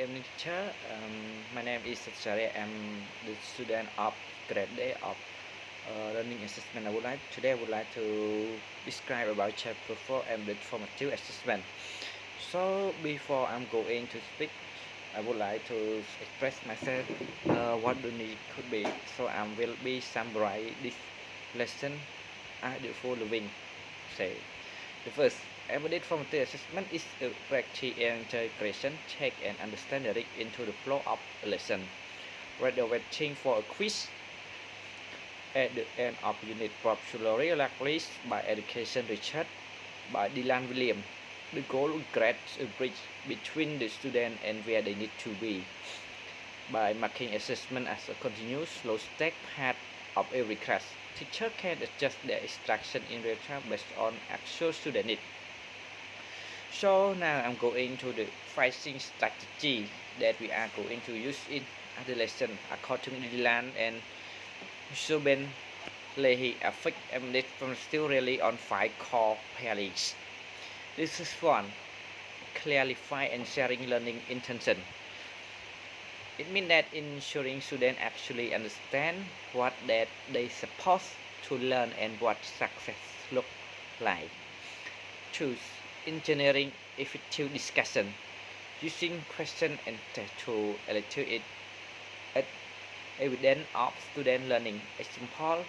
evening, teacher. My name is Satsari. I'm the student of grade day of learning assessment. Today I would like to describe about chapter 4 embedded formative assessment. So before I'm going to speak, I would like to express myself what the need could be. So I will be summarize this lesson as the following. Say the first. Embedded formative assessment is a practice and integration, check and understand the into the flow of a lesson. Rather waiting for a quiz at the end of unit popularly released by Education Research by Dylan Williams. The goal creates a bridge between the student and where they need to be by marking assessment as a continuous low-stake part of every class. Teacher can adjust their instruction in real time based on actual student needs. So now I'm going to the pricing strategy that we are going to use in the lesson according to Dylan and Subin Leahy affect embedded from still really on 5 core pillars. This is one, clarify and sharing learning intention. It means that ensuring students actually understand what that they supposed to learn and what success look like. Choose engineering effective discussion using question and test to evaluate evidence of student learning. Example,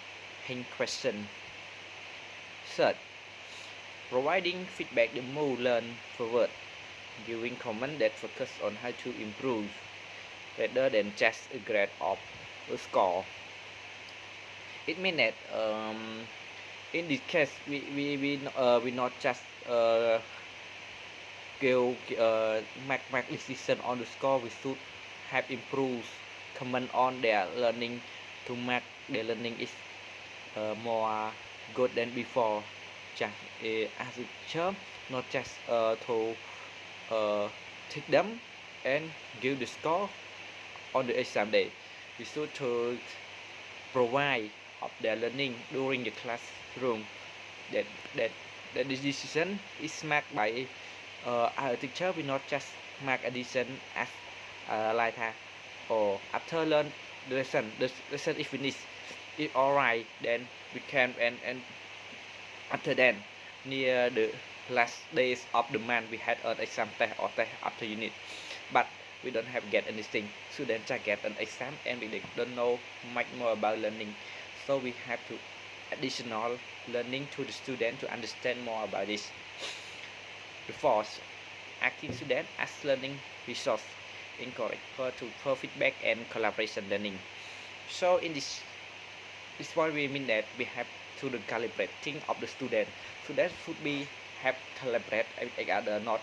hint question. Third, providing feedback to move learn forward, giving comments that focus on how to improve rather than just a grade of a score. It means that in this case we not just give make decision on the score. We should have improved comment on their learning to make their learning is more good than before. Just as a term, not just to take them and give the score on the exam day. We should to provide of their learning during the classroom. That the decision is made by our teacher. We not just make a decision as like that or after learn the lesson is finished. If alright, then we can and after then near the last days of the month we had an exam test or test after unit, but we don't have get anything. Students just get an exam and we don't know much more about learning. So we have to additional learning to the student to understand more about this. The fourth, acting student as learning resource, encourage for feedback and collaboration learning. So in this one we mean that we have to the calibrating of the student. Students should be have collaborate with each other, not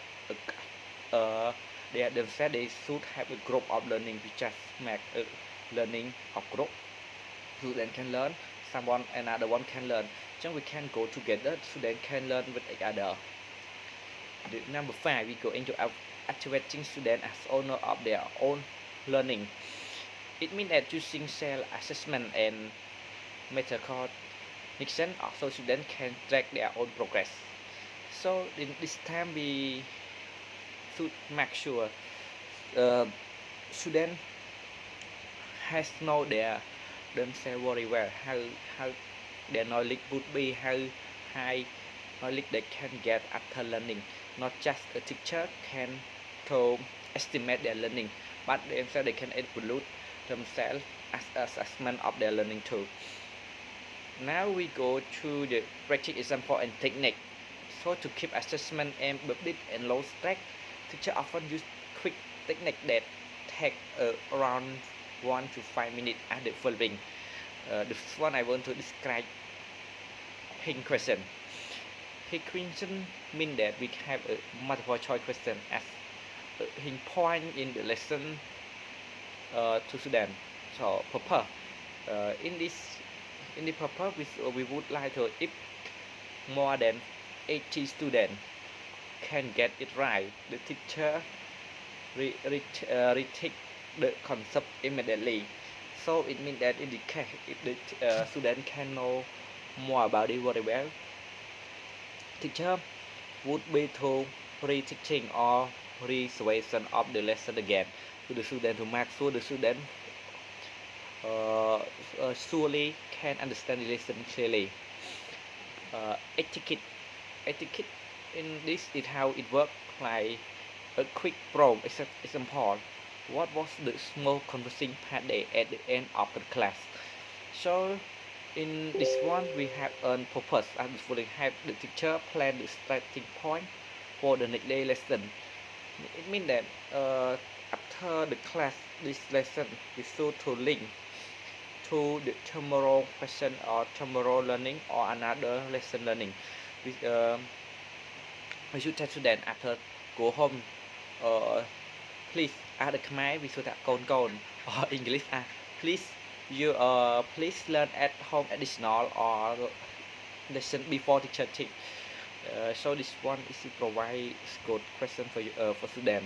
they themselves. They should have a group of learning. We just make a learning of group. Student can learn, someone another one can learn. So we can go together. Student can learn with each other. The number 5, we go into activating student as owner of their own learning. It means that using self assessment and metacognition, also students can track their own progress. So in this time we should make sure student has know their themselves very well, how their knowledge would be, how high knowledge they can get after learning. Not just a teacher can to estimate their learning, but themselves they can evaluate themselves as assessment of their learning too. Now we go to the practice example and technique. So to keep assessment embedded and low stake, teacher often use quick technique that take around 1 to 5 minutes at the following. The first one I want to describe hint question. Hint question means that we have a multiple choice question as a hint point in the lesson to student. So purpose in the purpose we would like to, if more than 80 students can get it right, the teacher retake the concept immediately. So it means that in the case if the student can know more about it very well, teacher would be to reteaching or reservation of the lesson again to the student to make sure the student surely can understand the lesson clearly. Etiquette. Etiquette in this is how it works, like a quick prompt example. What was the small conversing part day at the end of the class? So in this one we have a purpose and we have the teacher plan the starting point for the next day lesson. It means that after the class this lesson is so to link to the tomorrow question or tomorrow learning or another lesson learning. We should tell student after go home please អាដឹកខ្មែរវាសួរថាកូនកូន or English please you please learn at home additional or lesson before teacher teach. So this one is to provide good question for you for student.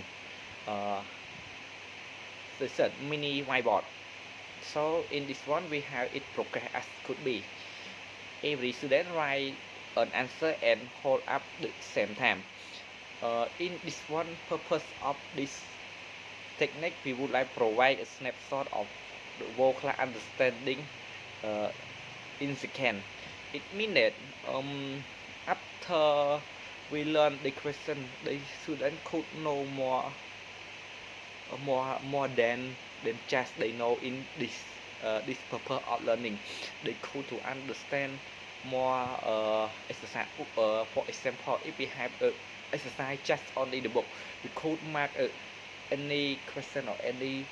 The third mini whiteboard. So in this one we have it progress as could be. Every student write an answer and hold up the same time. In this one purpose of this technique we would like provide a snapshot of the whole class understanding in second. It means that after we learn the question the student could know more than just they know in this purpose of learning. They could to understand more exercise. For example, if we have a exercise just only the book, we could mark any question or any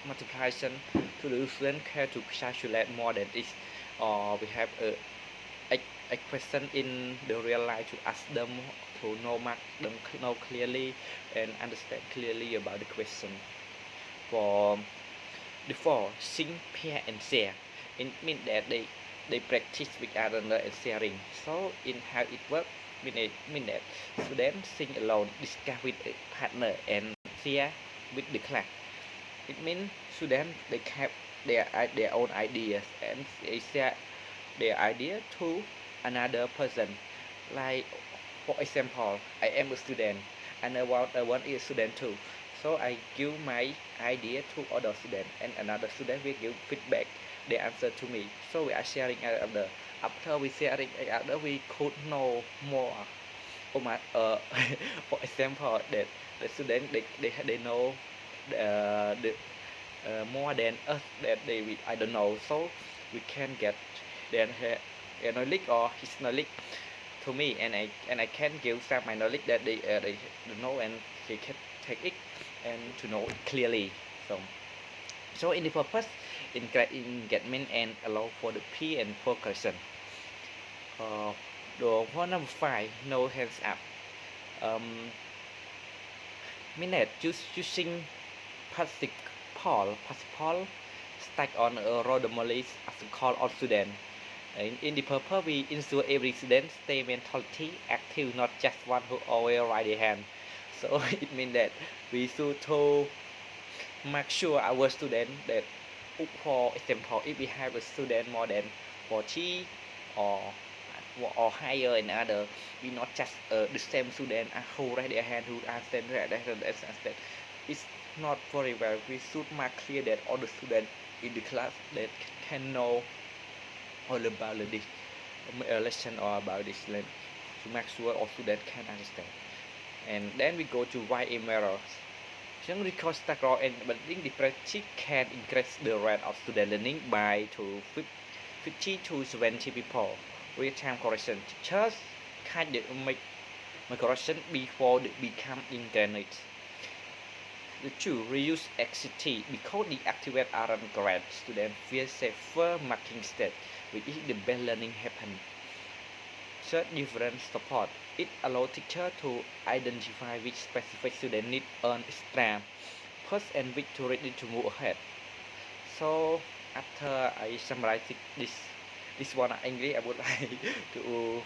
multiplication to the student care to calculate more than this, or we have a question in the real life to ask them to know clearly and understand clearly about the question. For the four, sing, pair and share. It means that they practice with other and sharing. So in how it works, mean that students sing alone, discuss with a partner and share with the class. It means students they have their own ideas and they share their idea to another person. Like for example, I am a student and I want a student too. So I give my idea to other student and another student will give feedback their answer to me. So we are sharing other. After we sharing other, we could know more. For example, that the student they know the more than us that I don't know. So we can get their knowledge or his knowledge to me, and I can give some my knowledge that they know and they can take it and to know it clearly. So in the purpose engagement and allow for the peer and progression. The one number 5, no hands up. Minute using participle stack on a randomly as a call on student. In the purpose we ensure every student stay mentally active, not just one who always raise their hand. So it means that we should to make sure our student that, for example, if we have a student more than 40 or higher and other, we not just the same student who raise their hand, who understand that it's not very well. We should make clear that all the students in the class that can know all about this lesson or about this lesson to make sure all students can understand. And then we go to why errors. Young record stack and but the practice can increase the rate of student learning by 50 to 70 people. Real-time correction. Teachers can make correction before they become internet. The two, reuse XCT because the activate aren't correct. Students feel safer marking state, which is the best learning happen. Third, different support. It allows teacher to identify which specific student need an extra push and which to ready to move ahead. So after I summarize this one in English, I would like to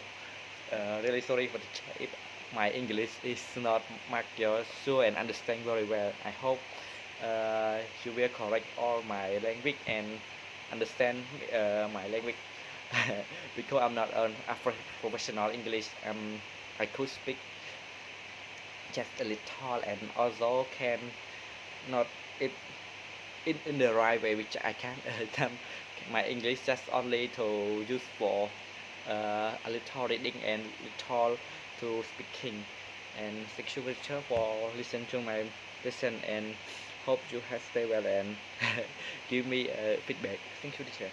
really sorry for the if my English is not much sure and understand very well. I hope you will correct all my language and understand my language because I'm not a professional English. I could speak just a little and also can not it in the right way which I can my English just only to use for a little reading and little to speaking, and thank you teacher for listen to my lesson and hope you have stay well and give me feedback. Thank you teacher.